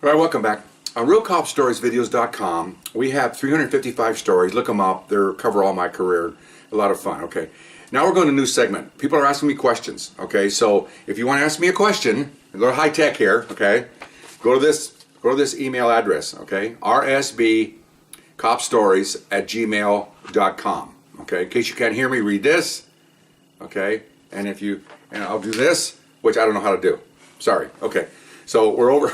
All right, welcome back. On RealCopStoriesVideos.com, we have 355 stories. Look them up. They cover all my career. A lot of fun. Okay. Now we're going to a new segment. People are asking me questions. Okay. So if you want to ask me a question, a little high tech here. Okay. Go to this email address. Okay. rsbcopstories@gmail.com. Okay. In case you can't hear me, read this. Okay. And I'll do this, which I don't know how to do. Sorry. Okay. So we're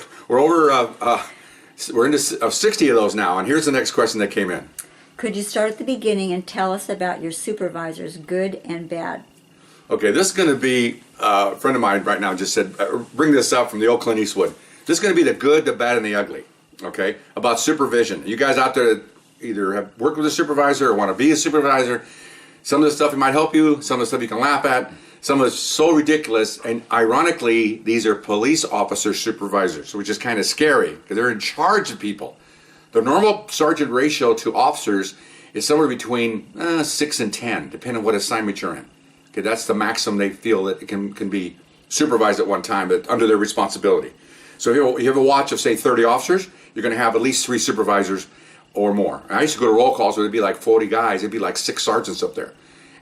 into 60 of those now, and here's the next question that came in. Could you start at the beginning and tell us about your supervisors, good and bad? Okay, this is going to be, a friend of mine right now just said, bring this up from the old Clint Eastwood. This is going to be the good, the bad, and the ugly, okay, about supervision. You guys out there that either have worked with a supervisor or want to be a supervisor, some of the stuff might help you, some of the stuff you can laugh at. Some of it's so ridiculous, and ironically, these are police officer supervisors, which is kind of scary because they're in charge of people. The normal sergeant ratio to officers is somewhere between 6 and 10, depending on what assignment you're in. Okay, that's the maximum they feel that it can be supervised at one time, but under their responsibility. So if you have a watch of, say, 30 officers, you're going to have at least 3 supervisors or more. And I used to go to roll calls where there'd be like 40 guys, it'd be like 6 sergeants up there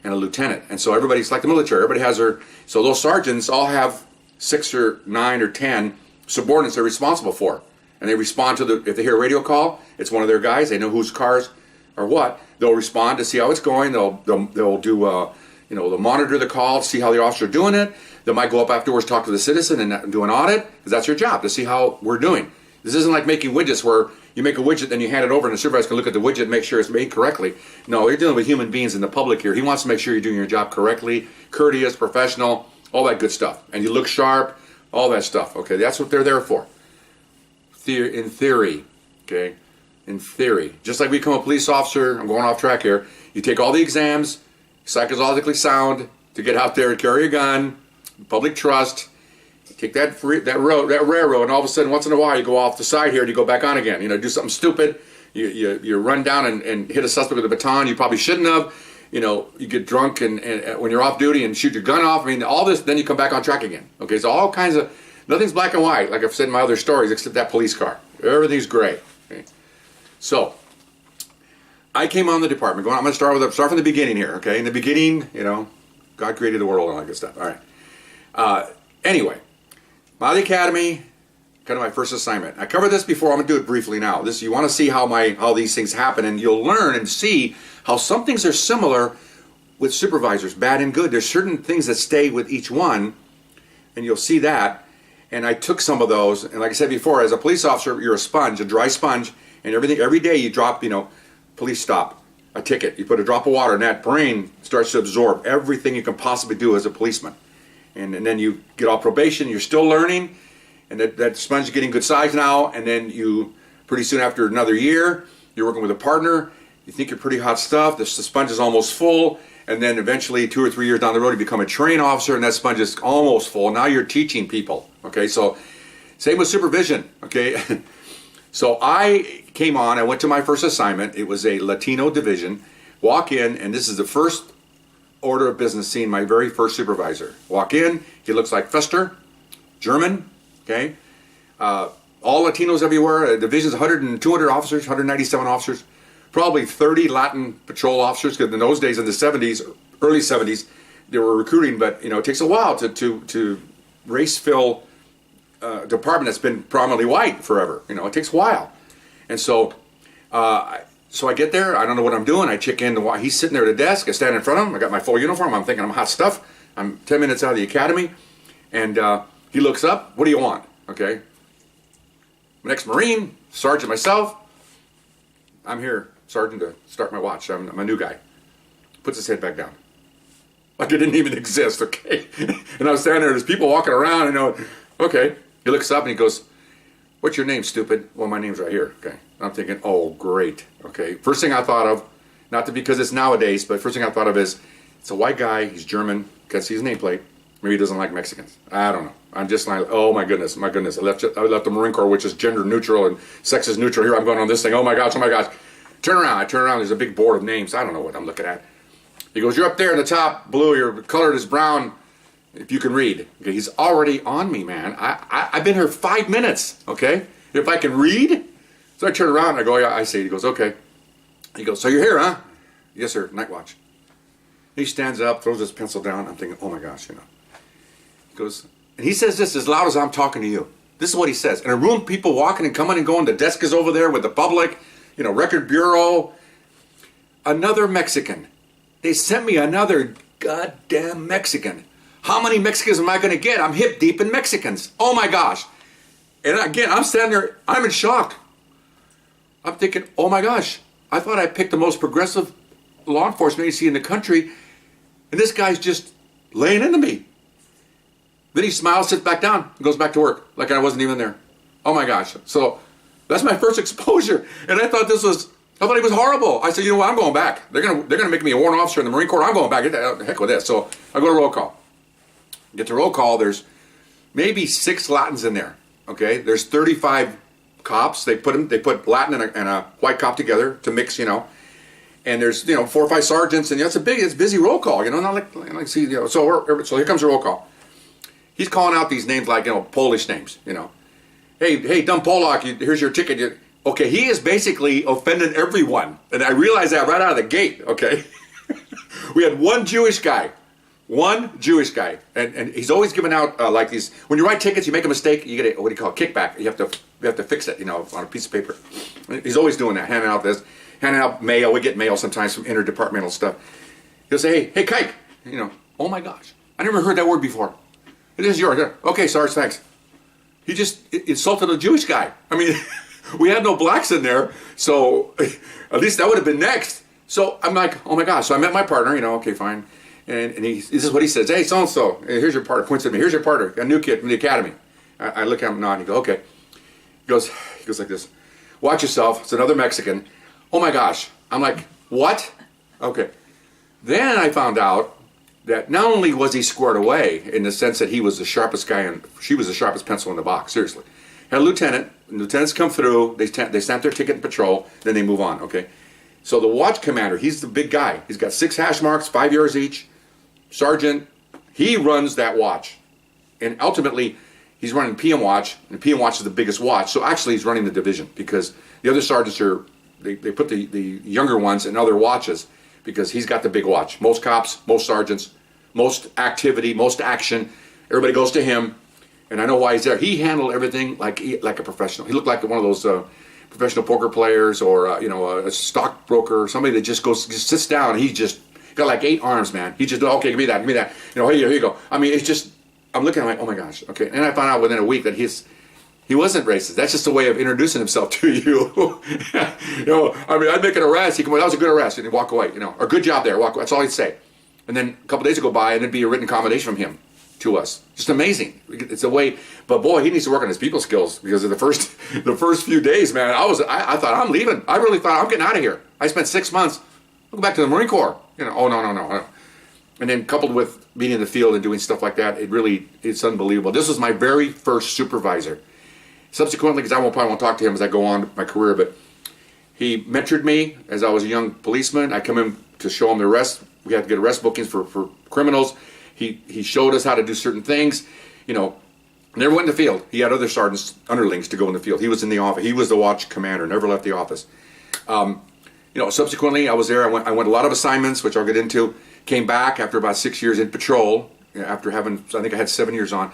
and a lieutenant. And so everybody's like the military, everybody has so those sergeants all have 6 or 9 or 10 subordinates they're responsible for. And they respond to if they hear a radio call, it's one of their guys, they know whose cars or what, they'll respond to see how it's going, they'll do, they'll monitor the call, see how the officer doing it. They might go up afterwards, talk to the citizen and do an audit, because that's your job, to see how we're doing. This isn't like making widgets where you make a widget, then you hand it over and the supervisor can look at the widget and make sure it's made correctly. No, you're dealing with human beings in the public here. He wants to make sure you're doing your job correctly, courteous, professional, all that good stuff. And you look sharp, all that stuff. Okay, that's what they're there for. In theory, okay? In theory. Just like we become a police officer, I'm going off track here, you take all the exams, psychologically sound, to get out there and carry a gun, public trust, take that railroad, and all of a sudden, once in a while, you go off the side here and you go back on again. Do something stupid. You run down and hit a suspect with a baton you probably shouldn't have. You get drunk and when you're off duty and shoot your gun off. I mean, all this, then you come back on track again. Okay, so all kinds of, nothing's black and white, like I've said in my other stories, except that police car. Everything's gray. Okay? So, I came on the department. I'm going to start from the beginning here. Okay, in the beginning, God created the world and all that good stuff. All right. Anyway. Out of the academy, kind of my first assignment. I covered this before. I'm going to do it briefly now. You want to see how these things happen, and you'll learn and see how some things are similar with supervisors, bad and good. There's certain things that stay with each one, and you'll see that. And I took some of those, and like I said before, as a police officer, you're a sponge, a dry sponge, and every day you drop, police stop, a ticket. You put a drop of water, and that brain starts to absorb everything you can possibly do as a policeman. And then you get off probation, you're still learning, and that sponge is getting good size now, and then pretty soon after another year, you're working with a partner, you think you're pretty hot stuff, the sponge is almost full, and then eventually 2 or 3 years down the road, you become a trained officer, and that sponge is almost full. Now you're teaching people, okay? So, same with supervision, okay? So I came on, I went to my first assignment, it was a Latino division, walk in, and this is the first order of business seeing my very first supervisor. Walk in, he looks like Fester, German, okay? All Latinos everywhere, divisions 100 and 200 officers, 197 officers, probably 30 Latin patrol officers, because in those days, in the 70s, early 70s, they were recruiting, but it takes a while to race fill a department that's been prominently white forever. It takes a while. And so, So I get there, I don't know what I'm doing, I check in, he's sitting there at a desk, I stand in front of him, I got my full uniform, I'm thinking I'm hot stuff, I'm 10 minutes out of the academy, and he looks up, what do you want? Okay. I'm an ex-Marine, sergeant myself, I'm here, sergeant, to start my watch, I'm a new guy. Puts his head back down. Like it didn't even exist, okay? And I was standing there, there's people walking around, okay. He looks up and he goes, what's your name, stupid? Well, my name's right here, okay. I'm thinking, oh, great, okay. First thing I thought of, because it's nowadays, but first thing I thought of is, it's a white guy, he's German, can't see his nameplate, maybe he doesn't like Mexicans. I don't know. I'm just like, oh my goodness. I left the Marine Corps, which is gender neutral and sex is neutral. Here I'm going on this thing, oh my gosh. Turn around, I turn around, there's a big board of names. I don't know what I'm looking at. He goes, you're up there in the top, blue, your color is brown, if you can read. Okay, he's already on me, man. I've been here 5 minutes, okay? if I can read. So I turn around and I go, yeah, I see it. He goes, okay. He goes, so you're here, huh? Yes, sir, night watch. He stands up, throws his pencil down. I'm thinking, oh my gosh, you know. He goes, and he says this as loud as I'm talking to you. This is what he says. In a room, people walking and coming and going. The desk is over there with the public, you know, record bureau. Another Mexican. They sent me another goddamn Mexican. How many Mexicans am I going to get? I'm hip deep in Mexicans. Oh my gosh. And again, I'm standing there, I'm in shock. I'm thinking, oh my gosh, I thought I picked the most progressive law enforcement agency in the country, and this guy's just laying into me. Then he smiles, sits back down, and goes back to work like I wasn't even there. Oh my gosh. So that's my first exposure. And I thought he was horrible. I said, you know what, I'm going back. They're gonna make me a warrant officer in the Marine Corps. I'm going back. Get the heck with this. So I go to roll call. Get to roll call, there's maybe 6 Latins in there. Okay? There's 35 cops. They put Latin and a white cop together to mix, you know. And there's, you know, 4 or 5 sergeants, and it's busy roll call, you know, not like see, you know. So here comes the roll call. He's calling out these names like, you know, Polish names, you know. Hey, dumb Polak, here's your ticket. Okay, he is basically offending everyone, and I realized that right out of the gate. Okay, we had one Jewish guy, and he's always giving out like these. When you write tickets, you make a mistake, you get a, what do you call it, kickback. You have to fix it, you know, on a piece of paper. He's always doing that, handing out mail. We get mail sometimes from interdepartmental stuff. He'll say, hey, Kike, you know, oh my gosh, I never heard that word before. It is yours. Okay, Sarge, thanks. He just insulted a Jewish guy. I mean, we had no blacks in there, so at least that would have been next. So I'm like, oh my gosh. So I met my partner, you know, okay, fine. And this is what he says. Hey, so-and-so, here's your partner. Points at me. Here's your partner, a new kid from the academy. I look at him, nod, and he goes, okay. He goes like this. Watch yourself. It's another Mexican. Oh my gosh. I'm like, what? Okay. Then I found out that not only was he squared away in the sense that he was the sharpest guy and she was the sharpest pencil in the box, seriously. Had a lieutenant, lieutenants come through, they stamp their ticket and patrol, then they move on, okay? So the watch commander, he's the big guy. He's got 6 hash marks, 5 yards each. Sergeant, he runs that watch. And ultimately, he's running PM watch, and PM watch is the biggest watch, so actually he's running the division because the other sergeants they put the younger ones in other watches, because he's got the big watch. Most cops, most sergeants, most activity, most action, everybody goes to him, and I know why he's there. He handled everything like a professional. He looked like one of those professional poker players or you know, a stockbroker or somebody that just sits down. And he just got like 8 arms, man. He just, okay, give me that. You know, here you go. I mean, it's just, I'm looking at him like, oh my gosh, okay. And I found out within a week that he wasn't racist. That's just a way of introducing himself to you. You know, I mean, I'd make an arrest. He'd come, that was a good arrest, and he'd walk away. You know, or good job there. Walk away. That's all he'd say. And then a couple days would go by, and there'd be a written accommodation from him to us. Just amazing. It's a way. But boy, he needs to work on his people skills, because of the first few days, man, I thought I'm leaving. I really thought I'm getting out of here. I spent 6 months. I'll go back to the Marine Corps. You know, oh no. And then coupled with being in the field and doing stuff like that, it's unbelievable. This was my very first supervisor. Subsequently, because I probably won't talk to him as I go on with my career, but he mentored me as I was a young policeman. I come in to show him the arrest. We had to get arrest bookings for criminals. He showed us how to do certain things. You know, never went in the field. He had other sergeants, underlings, to go in the field. He was in the office. He was the watch commander. Never left the office. You know, subsequently, I was there. I went a lot of assignments, which I'll get into. Came back after about 6 years in patrol. After having, I think I had 7 years on.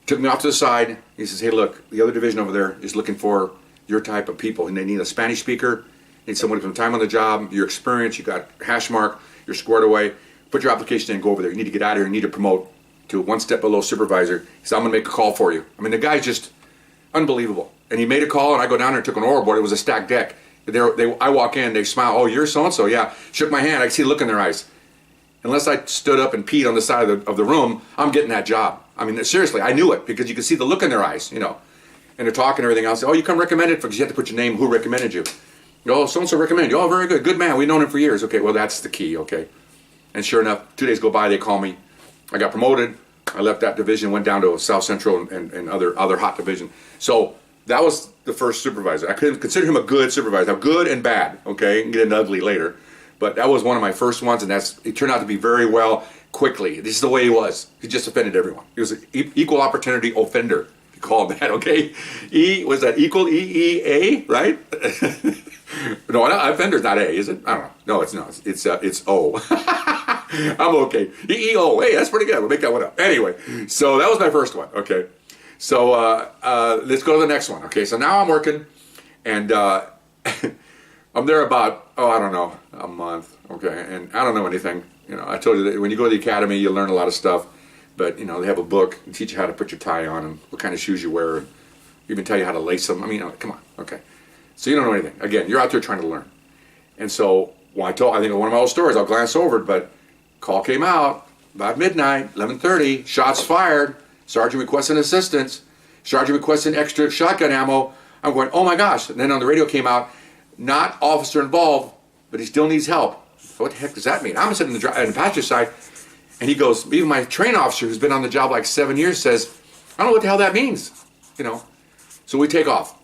Took me off to the side. He says, hey, look, the other division over there is looking for your type of people, and they need a Spanish speaker, need someone with some time on the job, your experience, you got hash mark, you're squared away. Put your application in and go over there. You need to get out of here. You need to promote to 1 step below supervisor. He said, I'm going to make a call for you. I mean, the guy's just unbelievable. And he made a call, and I go down there and took an oral board. It was a stacked deck. I walk in, they smile. Oh, you're so-and-so? Yeah. Shook my hand. I could see the look in their eyes. Unless I stood up and peed on the side of the room, I'm getting that job. I mean, seriously, I knew it, because you could see the look in their eyes, you know. And they're talking and everything else. Oh, you come recommended, because you have to put your name, who recommended you. Oh, so-and-so recommended you. Oh, very good. Good man. We've known him for years. Okay, well, that's the key, okay. And sure enough, 2 days go by, they call me. I got promoted. I left that division, went down to South Central and other hot division. So that was the first supervisor. I couldn't consider him a good supervisor. Now, good and bad, okay. Get into ugly later. But that was one of my first ones, and it turned out to be very well quickly. This is the way he was. He just offended everyone. He was an equal opportunity offender. call them that, okay? E, was that equal EEA, right? No, offender's not A, is it? I don't know. No, it's not. It's O. I'm okay. EEO. Hey, that's pretty good. We'll make that one up. Anyway, so that was my first one. Okay. So let's go to the next one. Okay. So now I'm working, and I'm there about I don't know, a month. Okay, and I don't know anything. You know, I told you that when you go to the academy, you learn a lot of stuff. But you know, they have a book and teach you how to put your tie on and what kind of shoes you wear, and even tell you how to lace them. I mean, come on. Okay. So you don't know anything. Again, you're out there trying to learn. And so when I think of one of my old stories, I'll glance over it, but call came out about midnight, 11:30, shots fired, sergeant requesting assistance, sergeant requesting extra shotgun ammo. I'm going, oh my gosh. And then on the radio came out, not officer involved, but he still needs help. So what the heck does that mean? I'm sitting in the passenger side, and he goes, even my train officer who's been on the job like 7 years says, I don't know what the hell that means. You know. So we take off.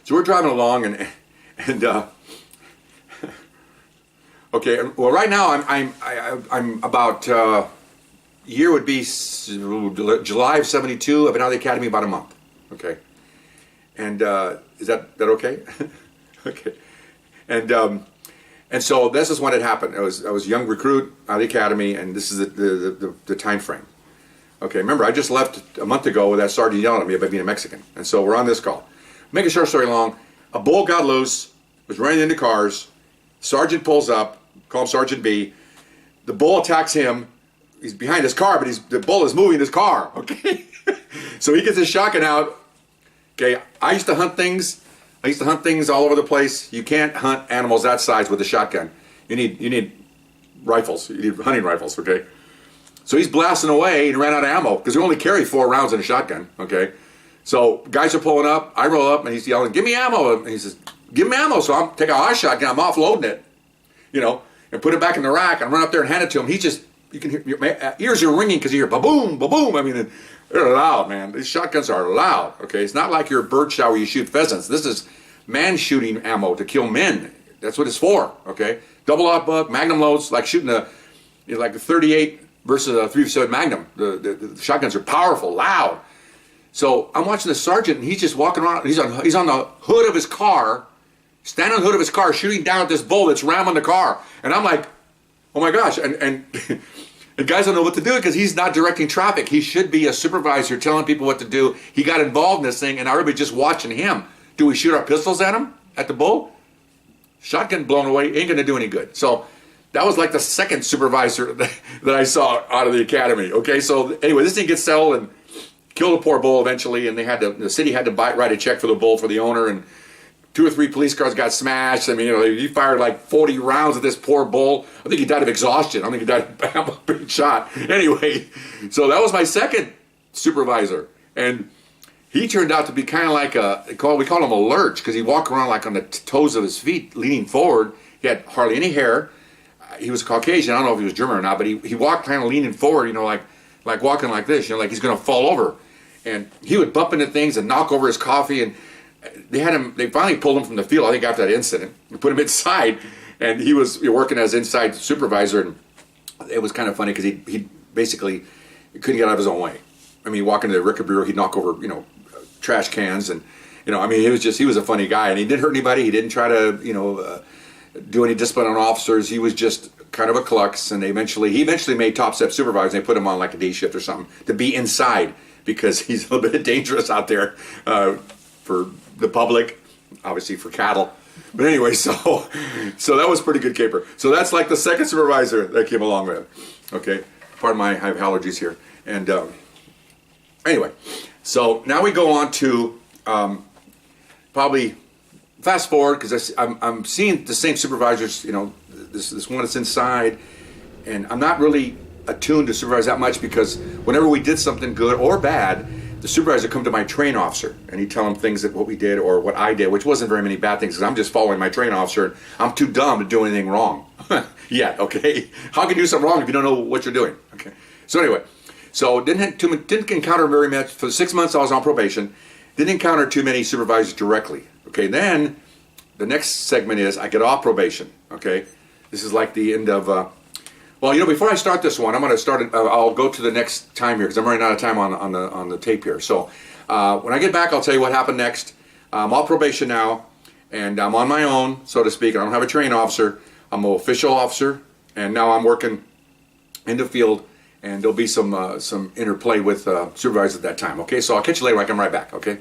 So we're driving along, and okay. Well, right now I'm about year would be July of '72. I've been out of the academy about a month. Okay, and is that okay? Okay, and so this is when it happened. I was a young recruit out of the academy, and this is the time frame. Okay, remember I just left a month ago with that sergeant yelling at me about being a Mexican, and so we're on this call. Make a short story long, a bull got loose, was running into cars. Sergeant pulls up, call him Sergeant B. The bull attacks him. He's behind his car, but the bull is moving his car. Okay, so he gets his shotgun out. Okay, I used to hunt things. All over the place. You can't hunt animals that size with a shotgun. You need rifles. You need hunting rifles. Okay, so he's blasting away and ran out of ammo because we only carry 4 rounds in a shotgun. Okay. So guys are pulling up. I roll up, and he's yelling, "Give me ammo!" And he says, "Give me ammo!" So I'm taking a hot shotgun. I'm offloading it, you know, and put it back in the rack. And run up there and hand it to him. You can hear your ears are ringing because you hear ba-boom, ba-boom. I mean, they're loud, man. These shotguns are loud. Okay, it's not like your bird shot where you shoot pheasants. This is man shooting ammo to kill men. That's what it's for. Okay, double aught buck, magnum loads, like shooting like a 38 versus a 357 Magnum. The shotguns are powerful, loud. So I'm watching the sergeant, and he's just walking around. He's on the hood of his car, standing on the hood of his car, shooting down at this bull that's ramming the car. And I'm like, oh my gosh! And and guys don't know what to do because he's not directing traffic. He should be a supervisor telling people what to do. He got involved in this thing, and everybody's just watching him. Do we shoot our pistols at him, at the bull? Shotgun blown away ain't going to do any good. So that was like the second supervisor that I saw out of the academy. Okay, so anyway, this thing gets settled and killed a poor bull eventually, and the city had to write a check for the bull for the owner, and 2 or 3 police cars got smashed. I mean, you know, he fired like 40 rounds at this poor bull. I think he died of exhaustion. I think he died of being shot. Anyway, so that was my second supervisor, and he turned out to be kind of like we call him a lurch because he walked around like on the toes of his feet, leaning forward. He had hardly any hair. He was Caucasian. I don't know if he was German or not, but he walked kind of leaning forward, you know, like walking like this, you know, like he's going to fall over. And he would bump into things and knock over his coffee. And they finally pulled him from the field, I think, after that incident, and put him inside. And he was working as inside supervisor. And it was kind of funny because he basically couldn't get out of his own way. I mean, walking to the record bureau, he'd knock over, you know, trash cans. And, you know, I mean, he was a funny guy. And he didn't hurt anybody. He didn't try to, you know, do any discipline on officers. He was just kind of a klutz. And he eventually made top step supervisor. And they put him on like a day shift or something to be inside, because he's a little bit dangerous out there for the public, obviously for cattle. But anyway, so that was pretty good caper. So that's like the second supervisor that came along with it. Okay, pardon I have allergies here. And anyway, so now we go on to probably fast forward, because I'm seeing the same supervisors. You know, this one that's inside, and I'm not really attuned to supervise that much, because whenever we did something good or bad, the supervisor come to my train officer and he'd tell him things that what we did or what I did, which wasn't very many bad things, because I'm just following my train officer and I'm too dumb to do anything wrong. Yeah, okay. How can you do something wrong if you don't know what you're doing? Okay. So anyway, didn't encounter very much for the 6 months I was on probation. Didn't encounter too many supervisors directly. Okay. Then the next segment is I get off probation. Okay. This is like the end of. Well, you know, before I start this one, I'm going to start it. I'll go to the next time here because I'm running out of time on the tape here. So When I get back, I'll tell you what happened next. I'm off probation now, and I'm on my own, so to speak. I don't have a training officer. I'm an official officer, and now I'm working in the field, and there'll be some interplay with supervisors at that time. Okay, so I'll catch you later when I come right back. Okay.